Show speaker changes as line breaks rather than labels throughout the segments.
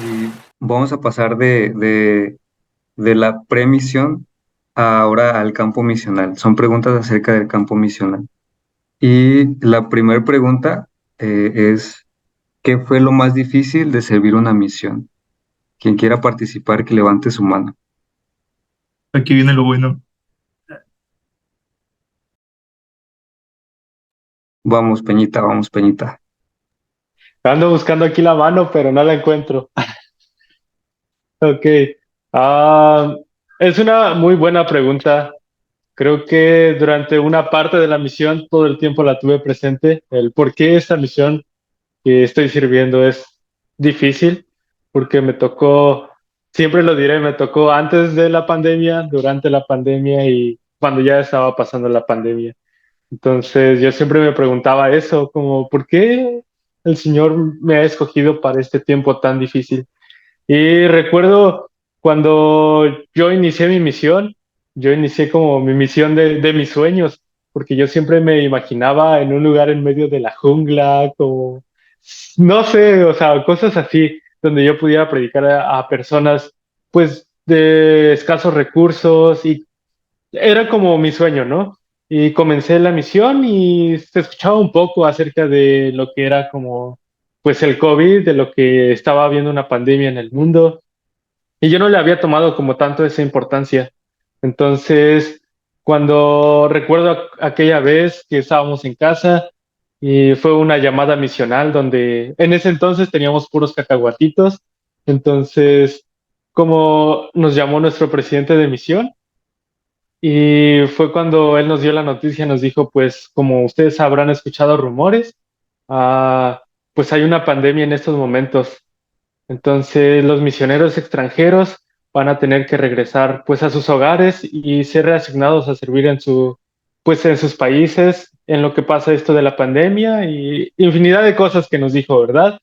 Y vamos a pasar de la premisión ahora al campo misional. Son preguntas acerca del campo misional. Y la primera pregunta es, ¿qué fue lo más difícil de servir una misión? Quien quiera participar, que levante su mano.
Aquí viene lo bueno.
Vamos, Peñita, vamos, Peñita.
Ando buscando aquí la mano, pero no la encuentro. Ok. Ah, es una muy buena pregunta. Creo que durante una parte de la misión todo el tiempo la tuve presente. El por qué esta misión que estoy sirviendo es difícil, porque me tocó, siempre lo diré, me tocó antes de la pandemia, durante la pandemia y cuando ya estaba pasando la pandemia. Entonces yo siempre me preguntaba eso, como, ¿por qué el Señor me ha escogido para este tiempo tan difícil? Y recuerdo cuando yo inicié mi misión, yo inicié como mi misión de mis sueños, porque yo siempre me imaginaba en un lugar en medio de la jungla, como, no sé, o sea, cosas así, donde yo pudiera predicar a personas, pues, de escasos recursos y era como mi sueño, ¿no? Y comencé la misión y se escuchaba un poco acerca de lo que era como, pues el COVID, de lo que estaba habiendo una pandemia en el mundo. Y yo no le había tomado como tanto esa importancia. Entonces, cuando recuerdo aquella vez que estábamos en casa y fue una llamada misional donde en ese entonces teníamos puros cacahuatitos. Entonces, como nos llamó nuestro presidente de misión, y fue cuando él nos dio la noticia, nos dijo, pues como ustedes habrán escuchado rumores, ah, pues hay una pandemia en estos momentos. Entonces los misioneros extranjeros van a tener que regresar pues a sus hogares y ser reasignados a servir en pues en sus países, en lo que pasa esto de la pandemia y infinidad de cosas que nos dijo, ¿verdad?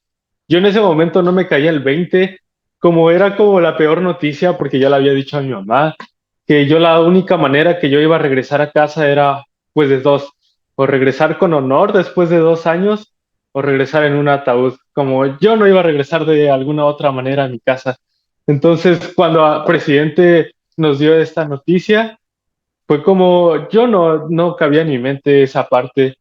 Yo en ese momento no me caía el 20, como era como la peor noticia porque yo le había dicho a mi mamá que yo la única manera que yo iba a regresar a casa era pues de dos, o regresar con honor después de 2 años o regresar en un ataúd, como yo no iba a regresar de alguna otra manera a mi casa. Entonces, cuando el presidente nos dio esta noticia, fue como yo no cabía en mi mente esa parte.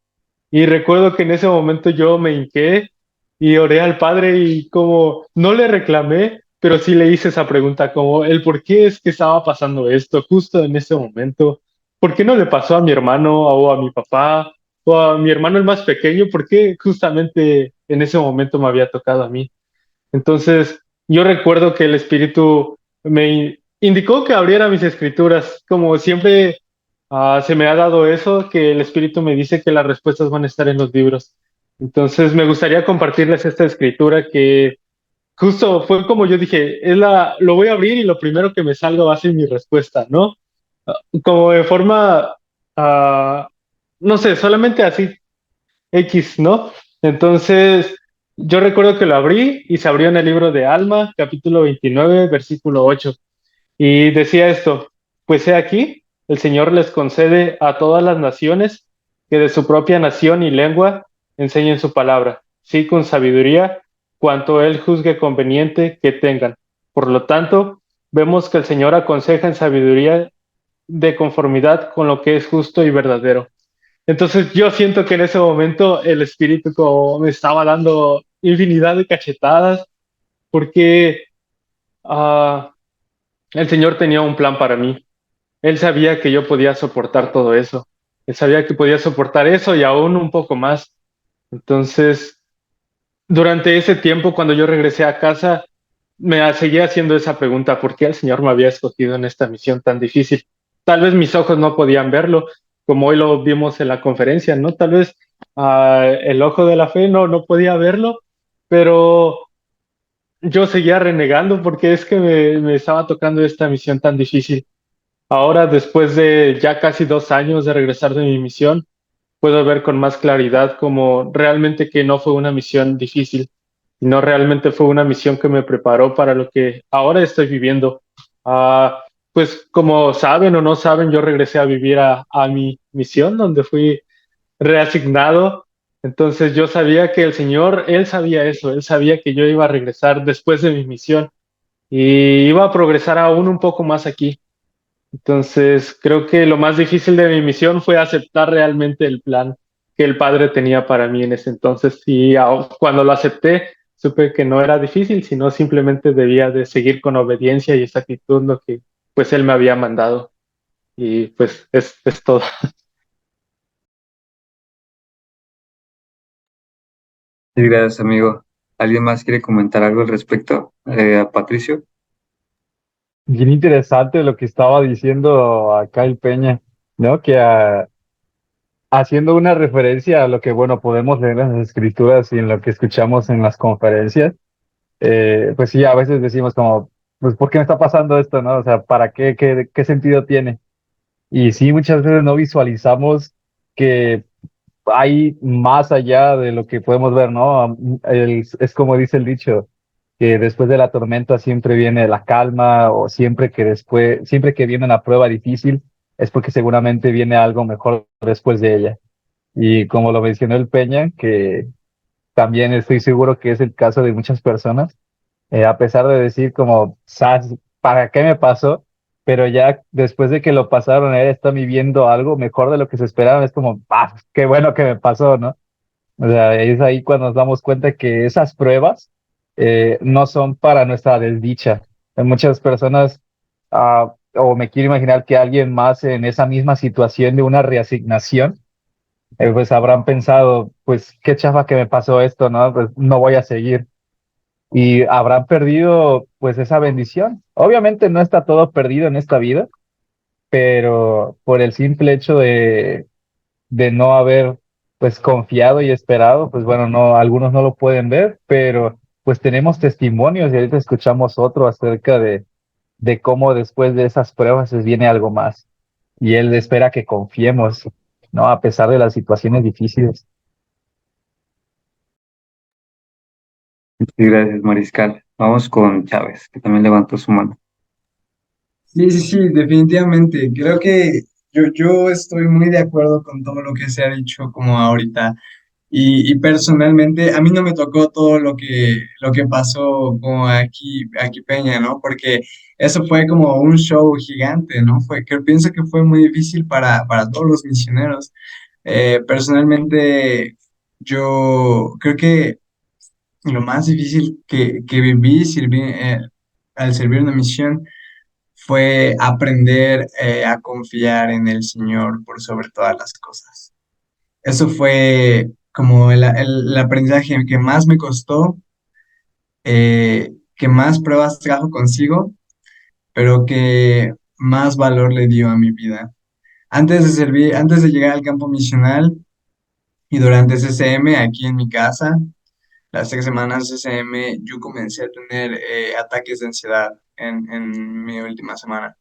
Y recuerdo que en ese momento yo me hinqué y oré al Padre y como no le reclamé, pero sí le hice esa pregunta como el por qué es que estaba pasando esto justo en ese momento. ¿Por qué no le pasó a mi hermano o a mi papá o a mi hermano el más pequeño? ¿Por qué justamente en ese momento me había tocado a mí? Entonces, yo recuerdo que el Espíritu me indicó que abriera mis escrituras, como siempre se me ha dado eso, que el Espíritu me dice que las respuestas van a estar en los libros. Entonces, me gustaría compartirles esta escritura que justo fue como yo dije, lo voy a abrir y lo primero que me salga va a ser mi respuesta, ¿no? Como de forma, ah, no sé, solamente así X, ¿no? Entonces, yo recuerdo que lo abrí y se abrió en el libro de Alma, capítulo 29, versículo 8. Y decía esto, pues he aquí, el Señor les concede a todas las naciones que de su propia nación y lengua enseñen su palabra, sí con sabiduría, cuanto Él juzgue conveniente que tengan. Por lo tanto, vemos que el Señor aconseja en sabiduría de conformidad con lo que es justo y verdadero. Entonces yo siento que en ese momento el espíritu como me estaba dando infinidad de cachetadas porque ah, el Señor tenía un plan para mí. Él sabía que yo podía soportar todo eso. Él sabía que podía soportar eso y aún un poco más. Entonces, durante ese tiempo, cuando yo regresé a casa, me seguía haciendo esa pregunta, ¿por qué el Señor me había escogido en esta misión tan difícil? Tal vez mis ojos no podían verlo, como hoy lo vimos en la conferencia, ¿no? Tal vez el ojo de la fe no podía verlo, pero yo seguía renegando porque es que me estaba tocando esta misión tan difícil. Ahora, después de ya casi 2 años de regresar de mi misión, puedo ver con más claridad como realmente que no fue una misión difícil, no realmente fue una misión que me preparó para lo que ahora estoy viviendo. Pues como saben o no saben, yo regresé a vivir a mi misión, donde fui reasignado Entonces yo sabía que el Señor, Él sabía eso, Él sabía que yo iba a regresar después de mi misión y iba a progresar aún un poco más aquí. Entonces creo que lo más difícil de mi misión fue aceptar realmente el plan que el Padre tenía para mí en ese entonces y cuando lo acepté supe que no era difícil, sino simplemente debía de seguir con obediencia y exactitud lo que pues Él me había mandado. Y pues es todo.
Sí, gracias, amigo. ¿Alguien más quiere comentar algo al respecto? A Patricio.
Bien interesante lo que estaba diciendo acá el Peña, ¿no? Que haciendo una referencia a lo que, bueno, podemos leer en las escrituras y en lo que escuchamos en las conferencias, pues sí, a veces decimos como, pues, ¿por qué me está pasando esto, no? O sea, ¿para qué? ¿Qué sentido tiene? Y sí, muchas veces no visualizamos que hay más allá de lo que podemos ver, ¿no? Es como dice el dicho, que después de la tormenta siempre viene la calma, o siempre que viene una prueba difícil, es porque seguramente viene algo mejor después de ella. Y como lo mencionó el Peña, que también estoy seguro que es el caso de muchas personas, a pesar de decir como, "Sas, ¿para qué me pasó?" Pero ya después de que lo pasaron, está viviendo algo mejor de lo que se esperaba. Es como, ah, qué bueno que me pasó, ¿no? O sea, es ahí cuando nos damos cuenta que esas pruebas no son para nuestra desdicha. Hay muchas personas, o me quiero imaginar que alguien más en esa misma situación de una reasignación, pues habrán pensado, pues qué chafa que me pasó esto, ¿no? Pues no voy a seguir. Y habrán perdido pues esa bendición. Obviamente no está todo perdido en esta vida, pero por el simple hecho de no haber pues confiado y esperado, pues bueno, no, algunos no lo pueden ver, pero pues tenemos testimonios y ahorita escuchamos otro acerca de cómo después de esas pruebas les viene algo más. Y él espera que confiemos, ¿no? A pesar de las situaciones difíciles.
Sí, gracias, Mariscal. Vamos con Chávez, que también levantó su mano.
Sí, sí, sí, definitivamente. Creo que yo estoy muy de acuerdo con todo lo que se ha dicho como ahorita. Y personalmente, a mí no me tocó todo lo que pasó como aquí Peña, ¿no? Porque eso fue como un show gigante, ¿no? Que pienso que fue muy difícil para todos los misioneros. Personalmente, yo creo que lo más difícil que viví al servir una misión fue aprender a confiar en el Señor por sobre todas las cosas. Eso fue como el aprendizaje que más me costó, que más pruebas trajo consigo, pero que más valor le dio a mi vida. Antes de llegar al campo misional y durante CCM aquí en mi casa, las 3 semanas de CCM, yo comencé a tener ataques de ansiedad en mi última semana.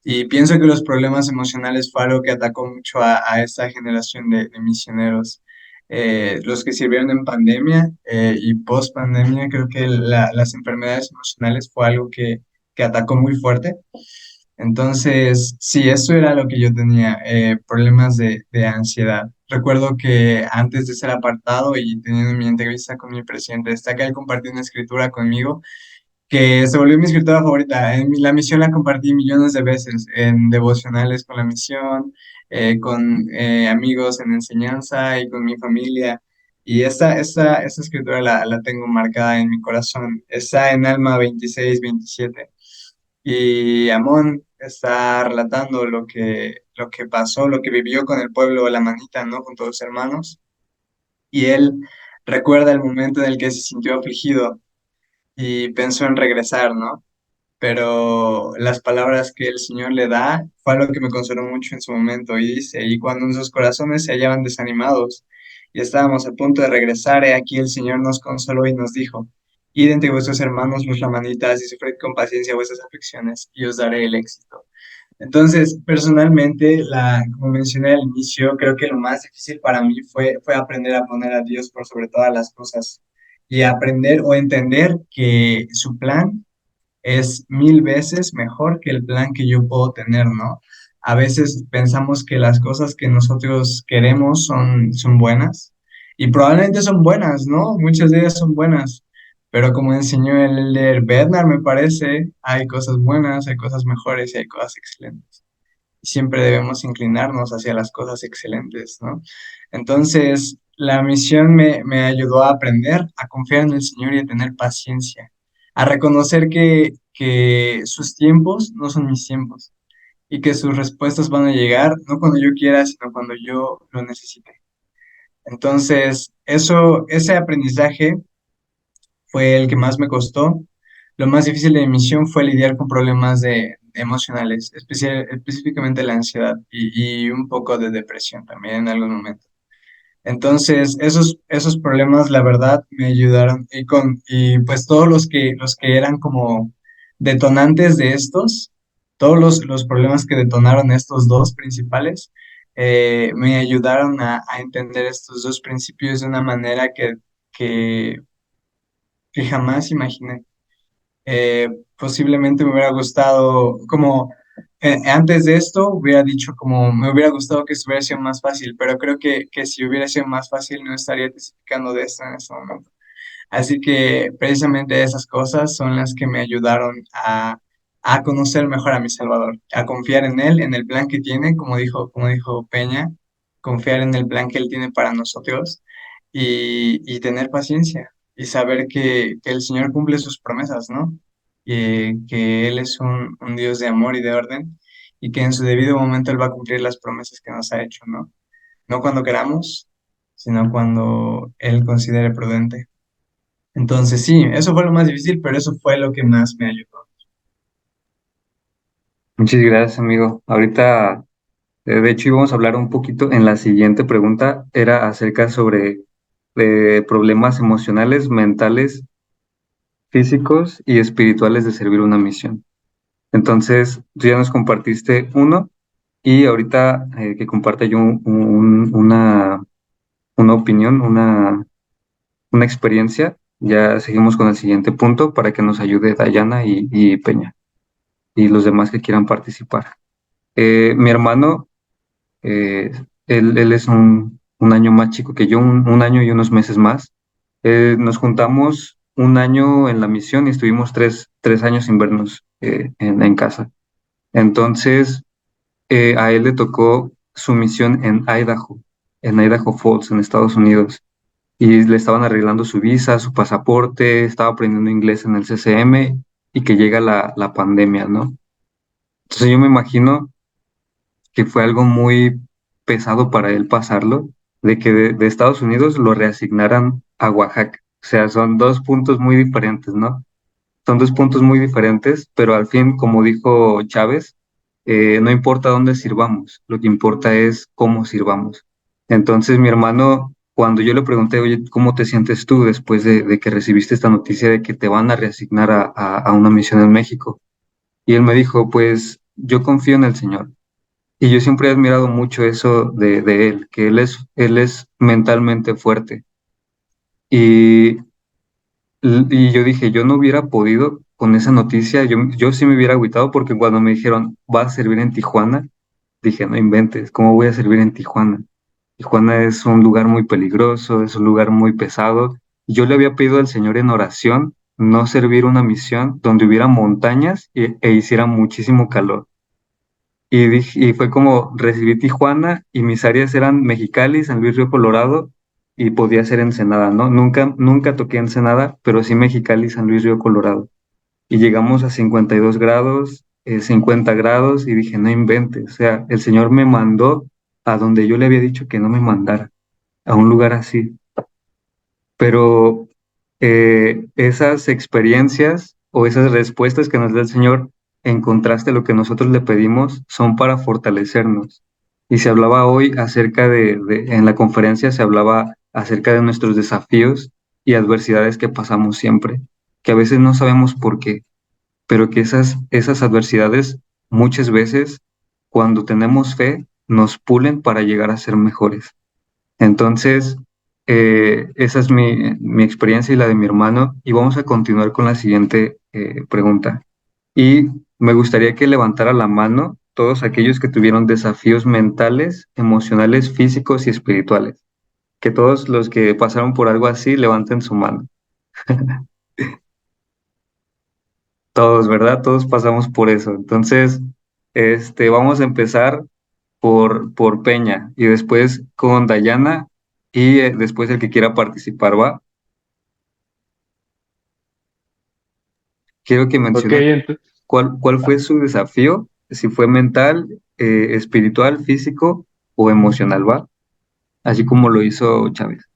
Y pienso que los problemas emocionales fue algo que atacó mucho a esta generación de misioneros. Los que sirvieron en pandemia y post pandemia, creo que las enfermedades emocionales fue algo que atacó muy fuerte. Entonces, sí, eso era lo que yo tenía, problemas de ansiedad. Recuerdo que antes de ser apartado y teniendo mi entrevista con mi presidente, está que él compartió una escritura conmigo que se volvió mi escritora favorita. La misión la compartí millones de veces en devocionales con la misión, con amigos en enseñanza y con mi familia. Y esta escritura la tengo marcada en mi corazón. Está en Alma 26-27. Y Amón está relatando lo que pasó, lo que vivió con el pueblo de la manita, ¿no? Con todos sus hermanos. Y él recuerda el momento en el que se sintió afligido y pensó en regresar, ¿no? Pero las palabras que el Señor le da fue algo que me consoló mucho en su momento y dice, y cuando nuestros corazones se hallaban desanimados y estábamos a punto de regresar, he aquí el Señor nos consoló y nos dijo, id entre vuestros hermanos los lamanitas y sufrid con paciencia vuestras aflicciones y os daré el éxito. Entonces, personalmente, como mencioné al inicio, creo que lo más difícil para mí fue aprender a poner a Dios por sobre todas las cosas y aprender o entender que su plan es 1000 veces mejor que el plan que yo puedo tener, ¿no? A veces pensamos que las cosas que nosotros queremos son buenas Y probablemente son buenas, ¿no? Muchas de ellas son buenas. Pero como enseñó el elder Bednar, me parece, hay cosas buenas, hay cosas mejores y hay cosas excelentes. Siempre debemos inclinarnos hacia las cosas excelentes, ¿no? Entonces, la misión me ayudó a aprender, a confiar en el Señor y a tener paciencia, a reconocer que sus tiempos no son mis tiempos y que sus respuestas van a llegar no cuando yo quiera, sino cuando yo lo necesite. Entonces, ese aprendizaje fue el que más me costó. Lo más difícil de mi misión fue lidiar con problemas emocionales, específicamente la ansiedad y un poco de depresión también en algún momento. Entonces, esos problemas, la verdad, me ayudaron y pues todos los que eran como detonantes de estos, todos los problemas que detonaron estos dos principales, me ayudaron a entender estos dos principios de una manera que, que jamás imaginé. Posiblemente me hubiera gustado, como antes de esto, hubiera dicho como me hubiera gustado que esto hubiera sido más fácil, pero creo que si hubiera sido más fácil no estaría testificando de esto en este momento. Así que precisamente esas cosas son las que me ayudaron a conocer mejor a mi Salvador, a confiar en Él, en el plan que tiene, como dijo Peña, confiar en el plan que Él tiene para nosotros y tener paciencia y saber que el Señor cumple sus promesas, ¿no? Que Él es un Dios de amor y de orden y que en su debido momento Él va a cumplir las promesas que nos ha hecho, ¿no? No cuando queramos, sino cuando Él considere prudente. Entonces, sí, eso fue lo más difícil, pero eso fue lo que más me ayudó.
Muchas gracias, amigo. Ahorita, de hecho, íbamos a hablar un poquito en la siguiente pregunta, era acerca sobre problemas emocionales, mentales, físicos y espirituales de servir una misión. Entonces, tú ya nos compartiste uno y ahorita que comparte yo una opinión, una experiencia, ya seguimos con el siguiente punto para que nos ayude Dayana y Peña y los demás que quieran participar. Mi hermano, eh, él es un año más chico que yo, un año y unos meses más. Nos juntamos un año en la misión y estuvimos tres años sin vernos en casa. Entonces, a él le tocó su misión en Idaho Falls, en Estados Unidos. Y le estaban arreglando su visa, su pasaporte, estaba aprendiendo inglés en el CCM y que llega la pandemia, ¿no? Entonces yo me imagino que fue algo muy pesado para él pasarlo, de que de Estados Unidos lo reasignaran a Oaxaca. O sea, son dos puntos muy diferentes, ¿no? Son dos puntos muy diferentes, pero al fin, como dijo Chávez, no importa dónde sirvamos, lo que importa es cómo sirvamos. Entonces, mi hermano, cuando yo le pregunté, oye, ¿cómo te sientes tú después de que recibiste esta noticia de que te van a reasignar a una misión en México? Y él me dijo, pues yo confío en el Señor. Y yo siempre he admirado mucho eso de él, que él es mentalmente fuerte. Y y yo dije, yo no hubiera podido con esa noticia, yo sí me hubiera agüitado porque cuando me dijeron, vas a servir en Tijuana, dije, no inventes, ¿cómo voy a servir en Tijuana? Tijuana es un lugar muy peligroso, es un lugar muy pesado. Yo le había pedido al Señor en oración no servir una misión donde hubiera montañas e hiciera muchísimo calor. Y fue como recibí Tijuana y mis áreas eran Mexicali, San Luis Río Colorado y podía ser Ensenada, ¿no? Nunca toqué Ensenada, pero sí Mexicali, San Luis Río Colorado. Y llegamos a 52 grados, 50 grados y dije, no inventes, o sea, el Señor me mandó a donde yo le había dicho que no me mandara, a un lugar así. Pero esas experiencias o esas respuestas que nos da el Señor, en contraste a lo que nosotros le pedimos, son para fortalecernos. Y se hablaba hoy acerca en la conferencia se hablaba acerca de nuestros desafíos y adversidades que pasamos siempre, que a veces no sabemos por qué, pero que esas adversidades muchas veces, cuando tenemos fe, nos pulen para llegar a ser mejores. Entonces, esa es mi experiencia y la de mi hermano. Y vamos a continuar con la siguiente pregunta. Y me gustaría que levantara la mano todos aquellos que tuvieron desafíos mentales, emocionales, físicos y espirituales, Que todos los que pasaron por algo así levanten su mano. Todos, ¿verdad? Todos pasamos por eso. Entonces, vamos a empezar por Peña y después con Dayana y después el que quiera participar, ¿va? Quiero que
Ok,
menciones cuál fue su desafío, si fue mental, espiritual, físico o emocional, ¿va? Así como lo hizo Chávez.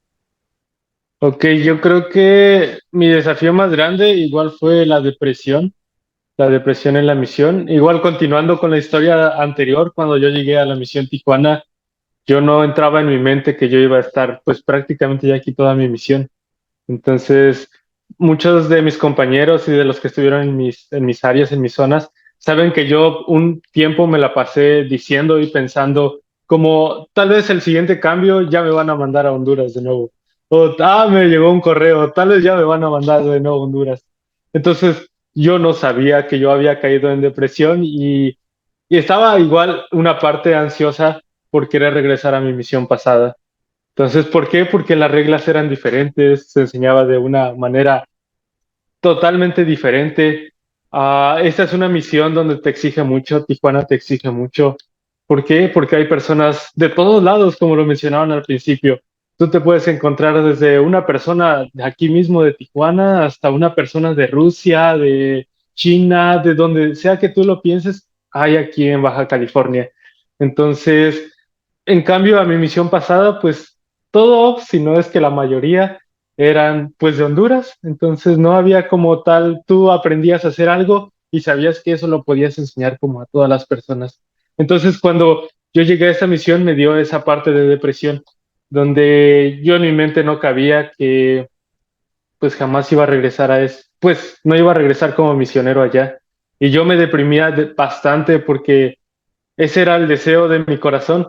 ok, yo creo que mi desafío más grande igual fue la depresión en la misión. Igual continuando con la historia anterior, cuando yo llegué a la misión Tijuana, yo no entraba en mi mente que yo iba a estar pues prácticamente ya aquí toda mi misión. Entonces, muchos de mis compañeros y de los que estuvieron en mis áreas, en mis zonas, saben que yo un tiempo me la pasé diciendo y pensando como tal vez el siguiente cambio ya me van a mandar a Honduras de nuevo. O, me llegó un correo, tal vez ya me van a mandar de nuevo a Honduras. Entonces, yo no sabía que yo había caído en depresión y estaba igual una parte ansiosa por querer regresar a mi misión pasada. Entonces, ¿por qué? Porque las reglas eran diferentes, se enseñaba de una manera totalmente diferente. Esta es una misión donde te exige mucho, Tijuana te exige mucho. ¿Por qué? Porque hay personas de todos lados, como lo mencionaban al principio. Tú te puedes encontrar desde una persona de aquí mismo de Tijuana hasta una persona de Rusia, de China, de donde sea que tú lo pienses, hay aquí en Baja California. Entonces, en cambio, a mi misión pasada, pues todo, si no es que la mayoría, eran pues de Honduras, entonces no había como tal, tú aprendías a hacer algo y sabías que eso lo podías enseñar como a todas las personas. Entonces cuando yo llegué a esa misión me dio esa parte de depresión, donde yo en mi mente no cabía que pues jamás iba a regresar a eso, pues no iba a regresar como misionero allá. Y yo me deprimía bastante porque ese era el deseo de mi corazón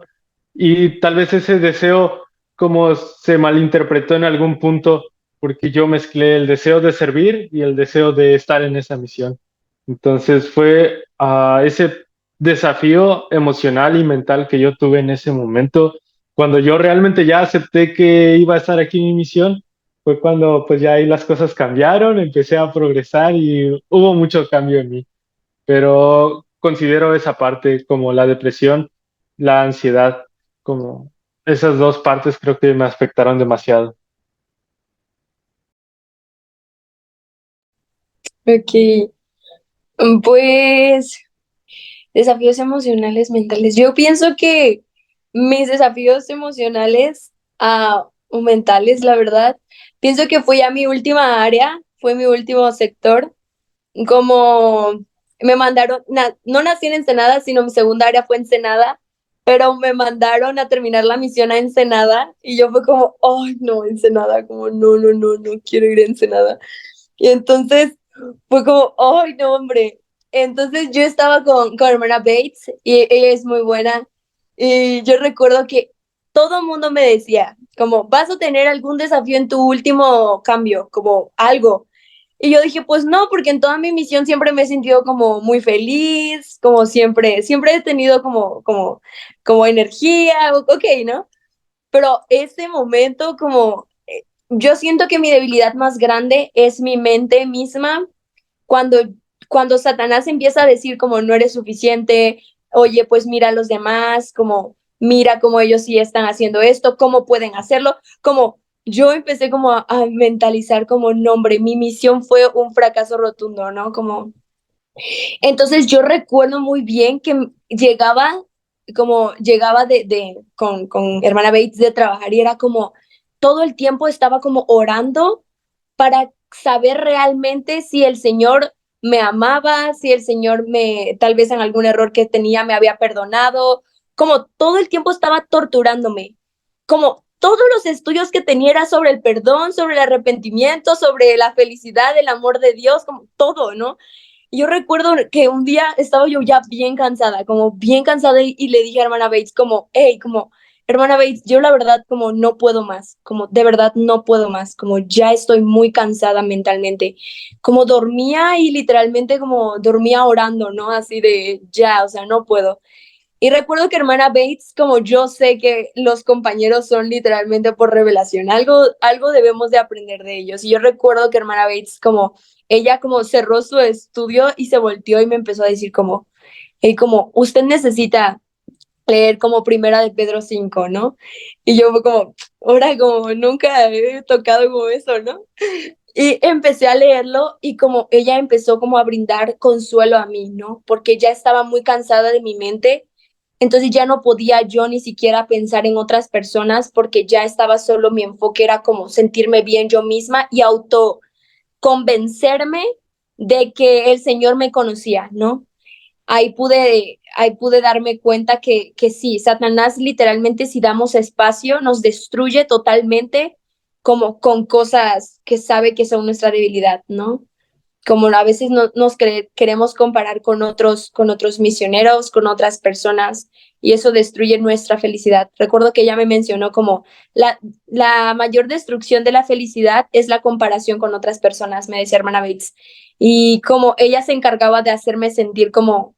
y tal vez ese deseo como se malinterpretó en algún punto porque yo mezclé el deseo de servir y el deseo de estar en esa misión. Entonces fue ese desafío emocional y mental que yo tuve en ese momento. Cuando yo realmente ya acepté que iba a estar aquí en mi misión, fue cuando pues ya ahí las cosas cambiaron, empecé a progresar y hubo mucho cambio en mí, pero considero esa parte como la depresión, la ansiedad, como esas dos partes creo que me afectaron demasiado.
Ok, pues desafíos emocionales mentales. Yo pienso que mis desafíos emocionales o mentales, la verdad, pienso que fue ya mi última área, fue mi último sector. Como me mandaron, no nací en Ensenada, sino mi segunda área fue Ensenada, pero me mandaron a terminar la misión a Ensenada y yo fue como, ay, no, Ensenada, como, no, no, no, no quiero ir a Ensenada. Y entonces fue como, ay, no, hombre. Entonces yo estaba con hermana Bates y ella es muy buena. Y yo recuerdo que todo el mundo me decía, como, vas a tener algún desafío en tu último cambio, como algo. Y yo dije, pues no, porque en toda mi misión siempre me he sentido como muy feliz, como siempre, siempre he tenido como energía, ok, ¿no? Pero ese momento como, yo siento que mi debilidad más grande es mi mente misma cuando, cuando Satanás empieza a decir como no eres suficiente, oye, pues mira a los demás, como mira cómo ellos sí están haciendo esto, cómo pueden hacerlo, como yo empecé como a mentalizar como nombre, mi misión fue un fracaso rotundo, ¿no? Como, entonces yo recuerdo muy bien que llegaba con hermana Bates de trabajar y era como, todo el tiempo estaba como orando para saber realmente si el Señor me amaba, si el Señor tal vez en algún error que tenía me había perdonado, como todo el tiempo estaba torturándome, como todos los estudios que tenía era sobre el perdón, sobre el arrepentimiento, sobre la felicidad, el amor de Dios, como todo, ¿no? Y yo recuerdo que un día estaba yo ya bien cansada, como bien cansada y le dije a hermana Bates como, hey, como, hermana Bates, yo la verdad como no puedo más, como de verdad no puedo más, como ya estoy muy cansada mentalmente, como dormía y literalmente como dormía orando, ¿no? Así de ya, o sea, no puedo. Y recuerdo que hermana Bates, como yo sé que los compañeros son literalmente por revelación, algo debemos de aprender de ellos. Y yo recuerdo que hermana Bates, como ella como cerró su estudio y se volteó y me empezó a decir como, hey, como usted necesita leer como Primera de Pedro 5, ¿no? Y yo fue como, ahora como nunca he tocado como eso, ¿no? Y empecé a leerlo y como ella empezó como a brindar consuelo a mí, ¿no? Porque ya estaba muy cansada de mi mente, entonces ya no podía yo ni siquiera pensar en otras personas porque ya estaba solo mi enfoque era como sentirme bien yo misma y auto convencerme de que el Señor me conocía, ¿no? Ahí pude darme cuenta que sí, Satanás literalmente si damos espacio nos destruye totalmente como con cosas que sabe que son nuestra debilidad, ¿no? Como a veces queremos comparar con otros misioneros, con otras personas, y eso destruye nuestra felicidad. Recuerdo que ella me mencionó como la mayor destrucción de la felicidad es la comparación con otras personas, me decía hermana Bates. Y como ella se encargaba de hacerme sentir como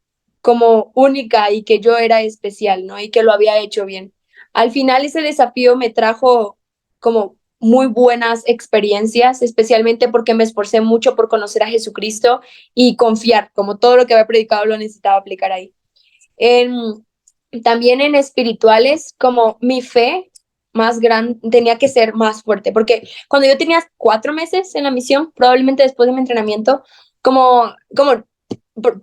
única y que yo era especial, ¿no? Y que lo había hecho bien. Al final ese desafío me trajo como muy buenas experiencias, especialmente porque me esforcé mucho por conocer a Jesucristo y confiar, como todo lo que había predicado lo necesitaba aplicar ahí. En, también en espirituales, como mi fe más grande tenía que ser más fuerte, porque cuando yo tenía 4 meses en la misión, probablemente después de mi entrenamiento, como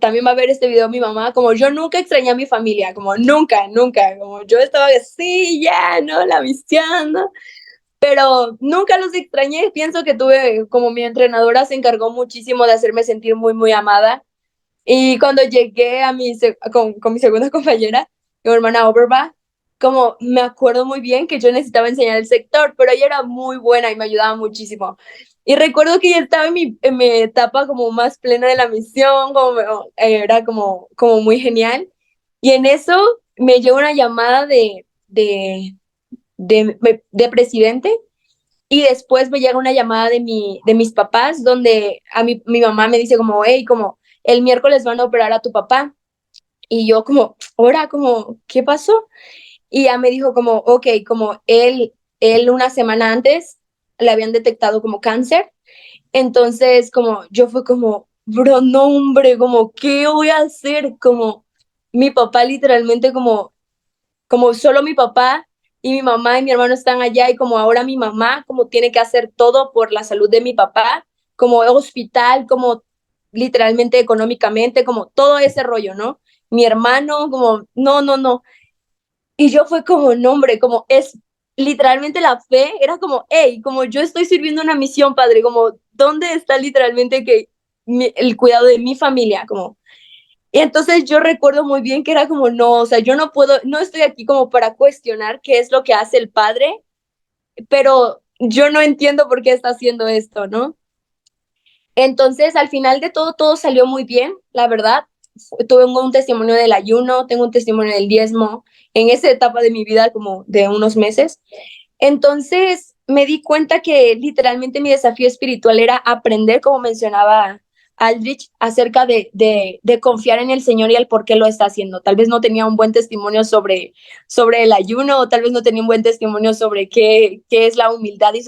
también va a ver este video mi mamá, como yo nunca extrañé a mi familia, como nunca, como yo estaba así, ya, ¿no? La misión, ¿no? Pero nunca los extrañé. Pienso que tuve, como mi entrenadora se encargó muchísimo de hacerme sentir muy amada. Y cuando llegué con mi segunda compañera, mi hermana Overba, como me acuerdo muy bien que yo necesitaba enseñar el sector, pero ella era muy buena y me ayudaba muchísimo. Y recuerdo que ya estaba en mi etapa como más plena de la misión, era como muy genial. Y en eso me llegó una llamada de presidente y después me llega una llamada de mis papás donde mi mamá me dice como, hey, como el miércoles van a operar a tu papá. Y yo como, ahora, como, ¿qué pasó? Y ya me dijo como, ok, como él una semana antes le habían detectado como cáncer. Entonces, como yo fue como, bro, no, hombre, como, ¿qué voy a hacer? Como mi papá literalmente como solo mi papá y mi mamá y mi hermano están allá y como ahora mi mamá como tiene que hacer todo por la salud de mi papá, como hospital, como literalmente económicamente, como todo ese rollo, ¿no? Mi hermano, como, no. Y yo fue como, no, hombre, como es literalmente la fe, era como, hey, como yo estoy sirviendo una misión, padre, como, ¿dónde está literalmente el cuidado de mi familia? Como, y entonces yo recuerdo muy bien que era como, no, o sea, yo no puedo, no estoy aquí como para cuestionar qué es lo que hace el padre, pero yo no entiendo por qué está haciendo esto, ¿no? Entonces, al final de todo, todo salió muy bien, la verdad. Tuve un testimonio del ayuno, tengo un testimonio del diezmo, en esa etapa de mi vida como de unos meses. Entonces, me di cuenta que literalmente mi desafío espiritual era aprender, como mencionaba Aldrich, acerca de confiar en el Señor y el por qué lo está haciendo. Tal vez no tenía un buen testimonio sobre el ayuno, o tal vez no tenía un buen testimonio sobre qué es la humildad y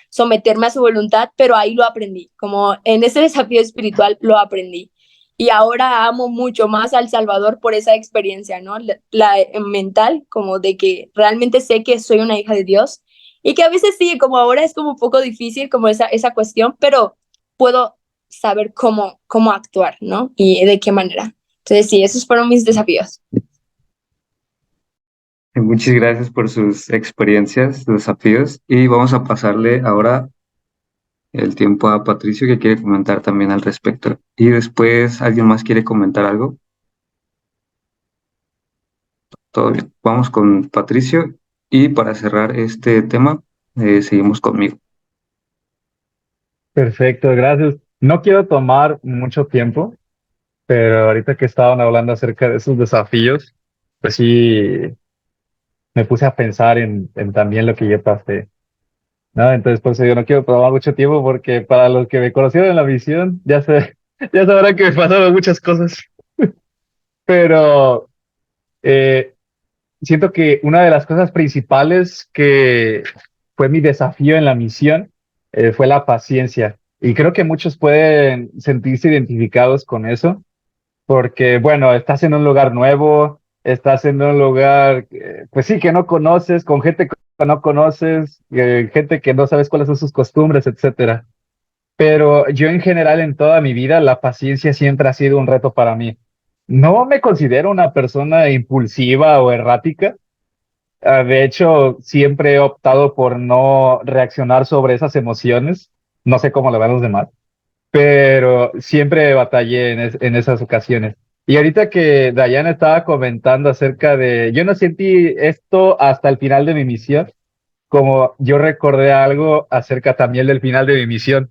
someterme a su voluntad, pero ahí lo aprendí, como en ese desafío espiritual lo aprendí. Y ahora amo mucho más al Salvador por esa experiencia, ¿no? La mental, como de que realmente sé que soy una hija de Dios y que a veces sí, como ahora es como un poco difícil como esa cuestión, pero puedo saber cómo actuar, ¿no? Y de qué manera. Entonces sí, esos fueron mis desafíos.
Muchas gracias por sus experiencias, desafíos. Y vamos a pasarle ahora el tiempo a Patricio, que quiere comentar también al respecto. Y después, ¿alguien más quiere comentar algo? Todo bien. Vamos con Patricio. Y para cerrar este tema, seguimos conmigo.
Perfecto, gracias. No quiero tomar mucho tiempo, pero ahorita que estaban hablando acerca de esos desafíos, pues sí, me puse a pensar en también lo que yo pasé, ¿no? Entonces, por eso yo no quiero tomar mucho tiempo porque para los que me conocieron en la misión, ya sabrán que me pasaron muchas cosas. Pero Eh, Siento que una de las cosas principales que fue mi desafío en la misión fue la paciencia. Y creo que muchos pueden sentirse identificados con eso, porque, bueno, estás en un lugar nuevo, estás en un lugar, pues sí, que no conoces, con gente que no conoces, gente que no sabes cuáles son sus costumbres, etcétera. Pero yo en general en toda mi vida la paciencia siempre ha sido un reto para mí. No me considero una persona impulsiva o errática. De hecho, siempre he optado por no reaccionar sobre esas emociones. No sé cómo lo ven los demás, pero siempre batallé en esas ocasiones. Y ahorita que Dayan estaba comentando acerca de, yo no sentí esto hasta el final de mi misión, como yo recordé algo acerca también del final de mi misión,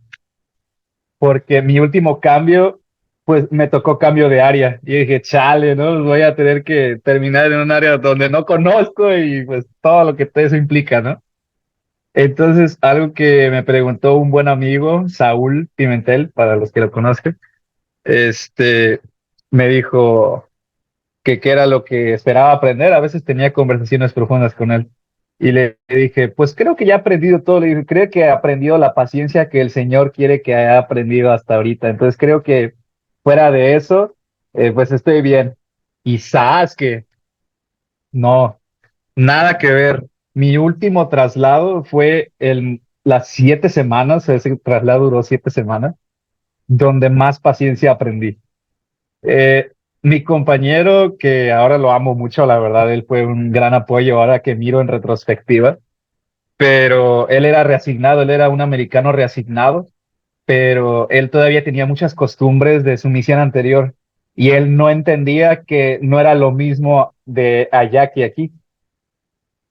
porque mi último cambio, pues me tocó cambio de área. Y dije, chale, ¿no? Voy a tener que terminar en un área donde no conozco y pues todo lo que eso implica, ¿no? Entonces, algo que me preguntó un buen amigo, Saúl Pimentel, para los que lo conozcan, este, me dijo que qué era lo que esperaba aprender. A veces tenía conversaciones profundas con él. Y le dije, pues creo que ya he aprendido todo. Le dije, creo que he aprendido la paciencia que el Señor quiere que haya aprendido hasta ahorita. Entonces creo que fuera de eso, pues estoy bien. Y sabes que no, nada que ver. Mi último traslado fue las 7 semanas, ese traslado duró 7 semanas, donde más paciencia aprendí. Mi compañero, que ahora lo amo mucho, la verdad, él fue un gran apoyo ahora que miro en retrospectiva, pero él era reasignado, él era un americano reasignado, pero él todavía tenía muchas costumbres de su misión anterior y él no entendía que no era lo mismo de allá que aquí.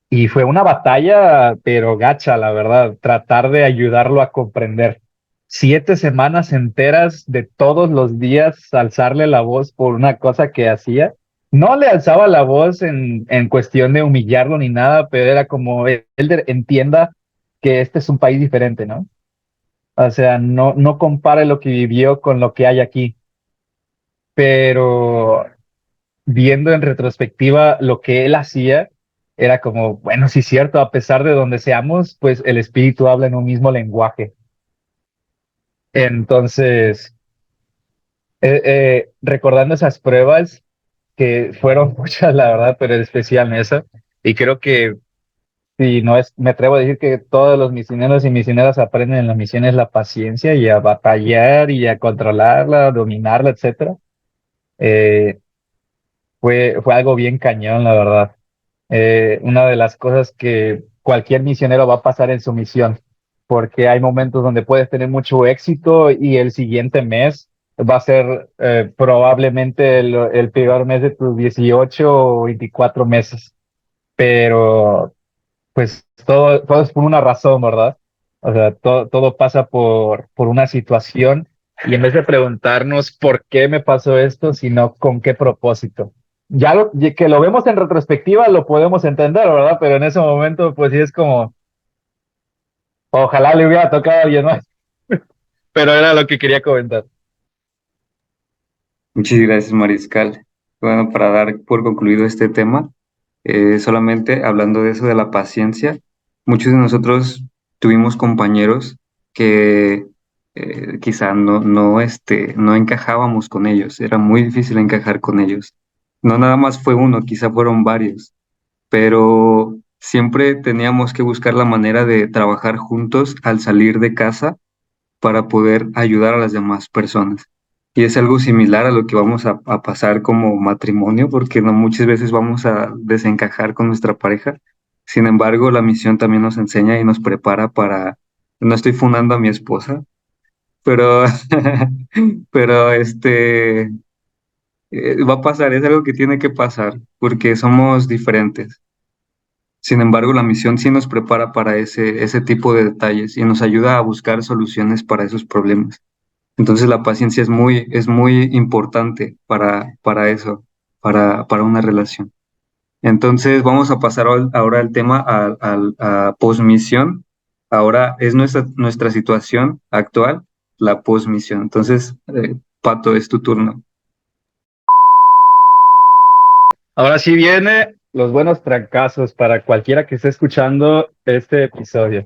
Y fue una batalla, pero gacha, la verdad, tratar de ayudarlo a comprender. 7 semanas enteras de todos los días alzarle la voz por una cosa que hacía. No le alzaba la voz en cuestión de humillarlo ni nada, pero era como entienda que este es un país diferente, ¿no? O sea, no compare lo que vivió con lo que hay aquí. Pero viendo en retrospectiva lo que él hacía, era como, bueno, sí es cierto, a pesar de donde seamos, pues el espíritu habla en un mismo lenguaje. Entonces, recordando esas pruebas, que fueron muchas, la verdad, pero en especial en esa, y creo que, si no es, me atrevo a decir que todos los misioneros y misioneras aprenden en la misión es la paciencia y a batallar y a controlarla, a dominarla, etcétera. Eh, fue algo bien cañón, la verdad. Una de las cosas que cualquier misionero va a pasar en su misión, porque hay momentos donde puedes tener mucho éxito y el siguiente mes va a ser probablemente el peor mes de tus 18 o 24 meses, pero pues todo es por una razón, ¿verdad? O sea, todo pasa por una situación y en vez de preguntarnos por qué me pasó esto, sino con qué propósito. Que lo vemos en retrospectiva lo podemos entender, ¿verdad? Pero en ese momento, pues sí es como, ojalá le hubiera tocado a alguien más, pero era lo que quería comentar.
Muchas gracias, Mariscal. Bueno, para dar por concluido este tema, solamente hablando de eso de la paciencia, muchos de nosotros tuvimos compañeros que quizá no encajábamos con ellos, era muy difícil encajar con ellos. No nada más fue uno, quizá fueron varios, pero siempre teníamos que buscar la manera de trabajar juntos al salir de casa para poder ayudar a las demás personas. Y es algo similar a lo que vamos a pasar como matrimonio, porque no muchas veces vamos a desencajar con nuestra pareja. Sin embargo, la misión también nos enseña y nos prepara para, no estoy fundando a mi esposa, pero, pero va a pasar, es algo que tiene que pasar, porque somos diferentes. Sin embargo, la misión sí nos prepara para ese tipo de detalles y nos ayuda a buscar soluciones para esos problemas. Entonces la paciencia es muy importante para eso, para una relación. Entonces vamos a pasar ahora al tema a posmisión. Ahora es nuestra situación actual, la posmisión. Entonces, Pato, es tu turno.
Ahora sí viene los buenos trancazos para cualquiera que esté escuchando este episodio.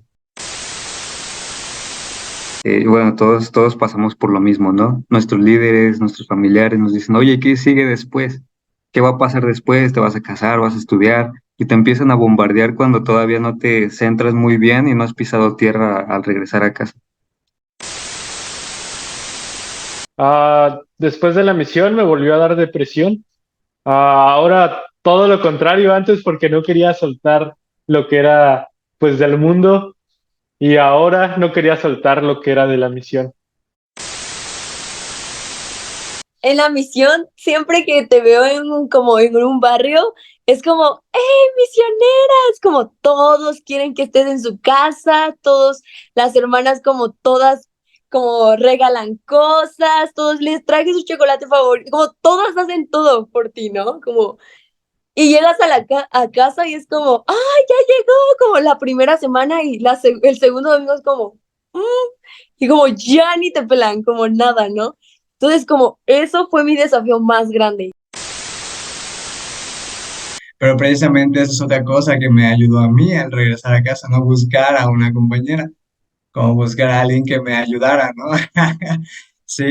Bueno, todos pasamos por lo mismo, ¿no? Nuestros líderes, nuestros familiares nos dicen, oye, ¿qué sigue después? ¿Qué va a pasar después? ¿Te vas a casar? ¿Vas a estudiar? Y te empiezan a bombardear cuando todavía no te centras muy bien y no has pisado tierra al regresar a casa.
Después de la misión me volvió a dar depresión. Ahora todo lo contrario, antes porque no quería soltar lo que era pues del mundo y ahora no quería soltar lo que era de la misión.
En la misión, siempre que te veo como en un barrio, es como, ¡hey, misioneras! Como todos quieren que estés en su casa, todos, las hermanas como todas, como regalan cosas, todos les traje su chocolate favorito, como todas hacen todo por ti, ¿no? Como, y llegas a a casa y es como, ¡ay, ya llegó! Como la primera semana y el segundo domingo es como, "Mm", y como ya ni te pelan, como nada, ¿no? Entonces, como eso fue mi desafío más grande.
Pero precisamente eso es otra cosa que me ayudó a mí al regresar a casa, no buscar a una compañera, como buscar a alguien que me ayudara, ¿no? Sí,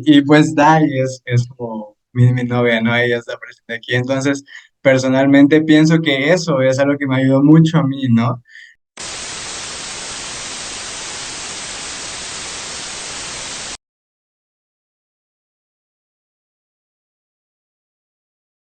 y pues Dai es como mi novia, ¿no? Ella está presente aquí. Entonces, personalmente pienso que eso es algo que me ayudó mucho a mí, ¿no?